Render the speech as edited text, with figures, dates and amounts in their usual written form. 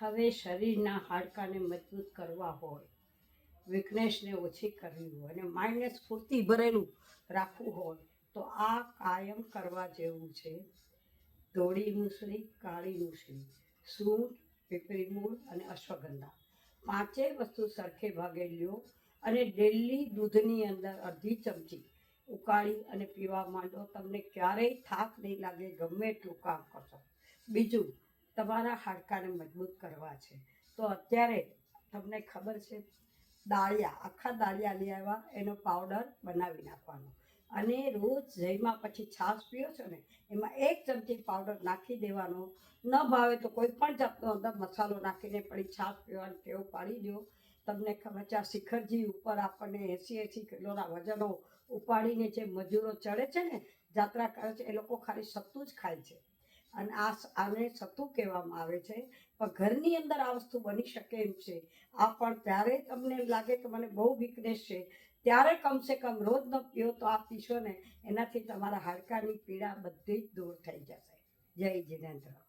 હવે શરીરના હાડકાને મજબૂત કરવા હોય, વીકનેસને ઓછી કરવી હોય અને માઇન્ડને સ્ફૂર્તિ ભરેલું રાખવું હોય તો આ કાયમ કરવા જેવું છે. ધોળી મૂસળી, કાળી મૂસળી, સૂંઠ, પીપળી મૂળ અને અશ્વગંધા, પાંચેય વસ્તુ સરખે ભાગે લ્યો અને ડેલી દૂધની અંદર અડધી ચમચી ઉકાળી અને પીવા માંડો. તમને ક્યારેય થાક નહીં લાગે, ગમે એટલું કામ કરશો. બીજું, તમારા હાડકાને મજબૂત કરવા છે તો અત્યારે તમને ખબર છે, દાળિયા, આખા દાળિયા લઈ આવ્યા, એનો પાવડર બનાવી નાખવાનો અને રોજ જમ્યા પછી છાશ પીઓ છો ને, એમાં 1 ચમચી પાવડર નાખી દેવાનો. ન ભાવે તો કોઈ પણ જાતનો અંદર મસાલો નાખીને પડી છાશ પીવાની ટેવ પાડી દો. તમને ખબર છે, આ શિખરજી ઉપર આપણને 80 કિલોના વજનો ઉપાડીને જે મજૂરો ચડે છે ને, જાત્રા કરે છે, એ લોકો ખાલી સત્તું જ ખાય છે અને આને સત્તુ કહેવામાં આવે છે. પણ ઘરની અંદર આ વસ્તુ બની શકે એમ છે. આ પણ ત્યારે તમને એમ લાગે કે મને બહુ વીકનેસ છે, ત્યારે કમસે કમ રોજ ન પીઓ તો આ પીશો ને, એનાથી તમારા હાડકાની પીડા બધી જ દૂર થઈ જશે. જય જિનેન્દ્ર.